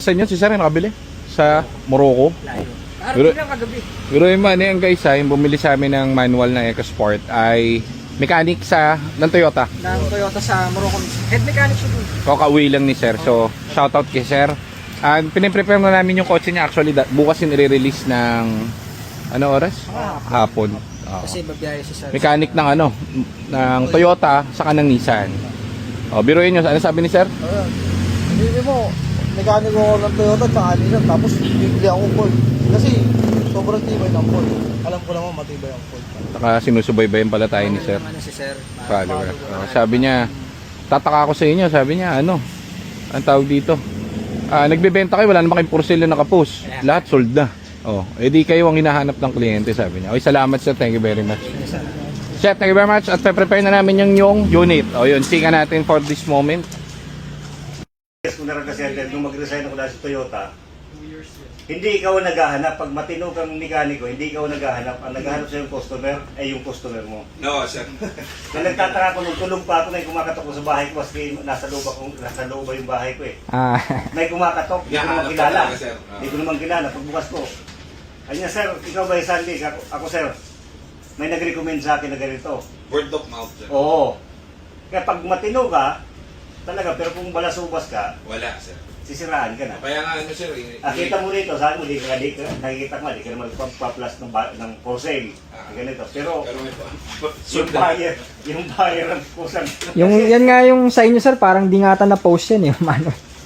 Sa inyo, si Sir yung nakabili sa Morocco. Pero yung man yan guys, yung bumili sa amin ng manual ng EcoSport ay mechanic ng Toyota. Ng Toyota sa Morocco. Head mechanic siya dun. Kakauwi lang ni Sir. So, shoutout kay Sir. And piniprepare na namin yung kotse niya. Actually, bukas yung i-release ng ano oras? Hapon. Kasi babiyahe si Sir. Mechanic ng ng Toyota saka ng Nissan. Biruin nyo, ano sabi ni Sir? Hindi mo, mekaniko ko ng Toyota at saka Nissan, tapos bibili ako Ford. Kasi sobrang tibay ng Ford. Alam ko naman matibay ang Ford. Saka sinusubaybayan pala tayo ni Sir. Si Sir. Follower. Sabi niya, tataka ako sa inyo. Sabi niya, ang tawag dito? Nagbebenta kayo, wala naman kayong porcelain na nakapost. Lahat sold na. Edi kayo ang hinahanap ng kliyente, sabi niya. Salamat Sir, thank you very much. Chef, thank you very much. At prepare na namin yung unit. Yun, singa natin for this moment. Yes, kung naragkasin nung mag-resign ako dahil sa Toyota, hindi ikaw ang naghahanap. Pag matino kang mekaniko, hindi ikaw ang naghahanap. Ang naghahanap sa yung customer ay yung customer mo. No, Sir. Na nagtataka ko nung tulong pa ako na kumakatok ko sa bahay ko kasi nasa loob yung bahay ko eh. May kumakatok, hindi ko naman kilala. Hindi ko naman kilala. Pagbukas ko, ay niya, Sir, ikaw ba yung Sandy? Ako, Sir. May nag-recommend sa akin na ganito. Word of mouth, Sir. Oo. Kaya pag matino ka, talaga, pero kung balasubas ka, Wala, Sir. sisiraan ka na. Kaya nga, Sir. Kita mo rito, saan mo, nakikita ko nga, di ka naman magpa-plus ng for sale. Ganito. Pero yung buyer ang kusang. Yan nga yung sa inyo Sir, parang di nga ata na-post yan eh.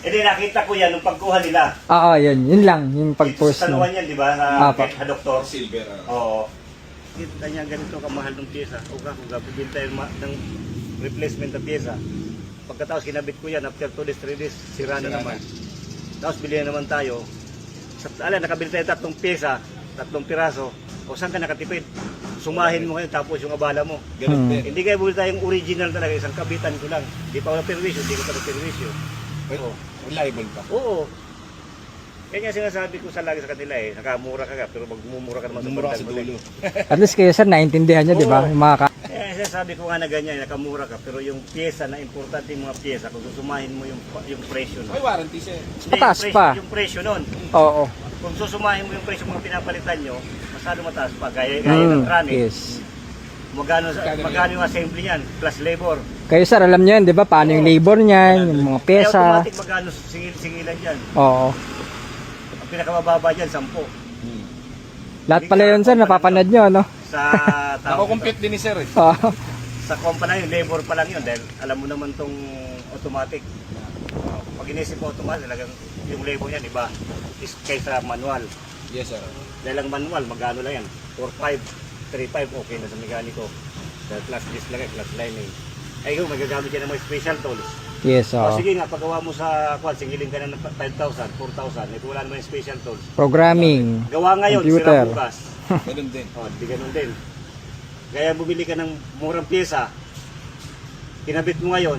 Hindi, nakita ko yan nung pagkuha nila. Yun lang, yung pag-post Sa no. nuwan yan, di ba? Sa doktor. Silver. Oo. Kanya ganito kamahal ng pyesa. Kung bibili tayo ng replacement na pyesa. Pagkatapos kinabit ko yan, after 2 days, 3 days, sira na naman. Tapos bili na naman tayo. Nakabili tayo 3 pyesa, 3 piraso. O saan ka nakatipid? Sumahin mo ngayon tapos yung abala mo. Ganun din. Hindi kayo buli tayong original talaga, isang kabitan ko lang. Hindi pa wala perwisyo, hindi ko pa perwisyo. Reliable pa. Oo. Kaya sinasabi ko lagi sa kanila nakamura ka pero magmumura ka naman sa dulo. At least kayo Sir, naintindihan nyo, di ba? Yung mga Kaya sinasabi ko nga na ganyan, nakamura ka, pero yung pyesa na importante yung mga pyesa, kung susumahin mo yung presyo nun. May warranty, Sir. Mataas pa. Yung presyo nun. Oo. Kung susumahin mo yung presyo mga pinapalitan nyo, masyado mataas pa. Gaya ng running. Yes. Magkano yung assembly niyan, plus labor. Kayo Sir, alam nyo yan, di ba? Paano yung labor niyan, yung mga Kaya pyesa. automatic magkano singilan dyan. Oo. Ang pinakamababa dyan, 10. Lahat pala yun Sir, napapanood nyo, no? Sa Nako-compute din ni Sir eh. sa company yung labor pa lang yun dahil alam mo naman tong automatic. Pag inisip mo automatic, talagang yung labor niyan iba is kaysa manual. Yes, Sir. Dahil ang manual, magkano lang yan? 4.5, 3.5, okay na sa mekaniko. Dahil class disc lang, class lining. Ay yun, magagamit yan ng mga special tools. Yes, O oo. sige nga, paggawa mo sa singilin ka na ng 5,000, 4,000, ito wala naman yung special tools. Programming. Gawa ngayon, Computer. sira bukas. Ganun din. Di ganun din. Kaya bumili ka ng murang pyesa, kinabit mo ngayon,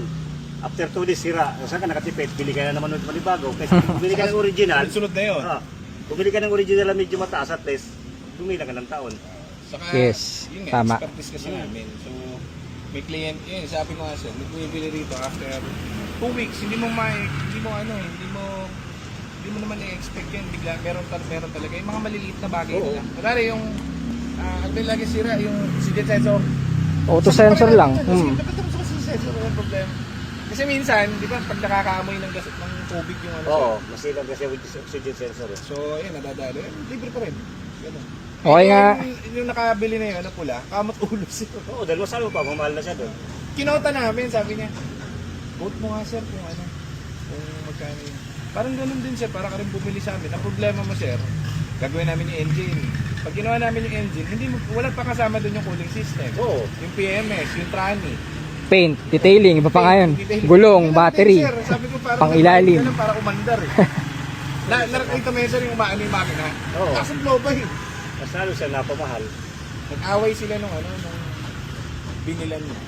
after 2 days sira, saan ka nakatipid, bili ka na naman ng manibago. Kasi kung bumili ka ng original, Sunod na yun. bumili ka ng original na medyo mataas at least, bumili ka ng taon. Saka, Yes, yun nga, tama. expertise kasi namin. So, may client, yun, sabi ko nga Sir, nagpumibili rito after 2 weeks, hindi mo naman i-expect yan, bigla, meron talaga, yung mga maliliit na bagay Oo. nila. Kunwari yung, ang lagi sira, yung CD sensor. Auto sensor lang. Nakatapos sa sensor, walang problema. Kasi minsan, di ba, pag nakakaamoy ng tubig yung Oo, masilang kasi with oxygen sensor. So, ayun, nadadalo. Libre pa rin. Ganun. Okay nga. Yung nakabili na yun, pula, kamot ulo siya. Oo, dahil masalo pa, mamahal na siya doon. Kinota namin, sabi niya, quote mo nga sir kung magkano yun. Parang ganun din sir, para ka rin bumili sa amin. Ang problema mo sir, gagawin namin yung engine. Pag ginawa namin yung engine, wala pa kasama doon yung cooling system. Oo. Yung PMS, yung tranny. Paint, detailing, iba pa nga yun. Gulong, battery, Sir, sabi ko parang pang ilalim. para umandar eh. Nakita mo yun sir yung maano yung makina. Oo. Kasang globa eh. Masalo siya, napamahal. Nag-away sila nung binilan niya.